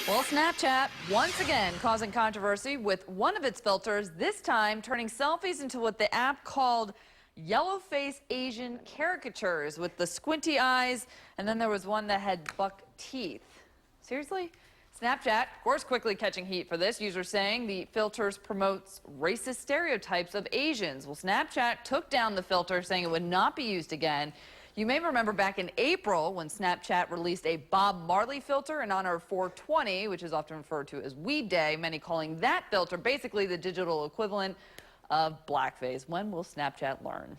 Well, Snapchat, once again, causing controversy with one of its filters, this time turning selfies into what the app called yellow-face Asian caricatures with the squinty eyes, and then there was one that had buck teeth. Seriously? Snapchat, of course, quickly catching heat for this. Users saying the filters promotes racist stereotypes of Asians. Well, Snapchat took down the filter, saying it would not be used again. You may remember back in April when Snapchat released a Bob Marley filter in honor of 420, which is often referred to as Weed Day, many calling that filter basically the digital equivalent of blackface. When will Snapchat learn?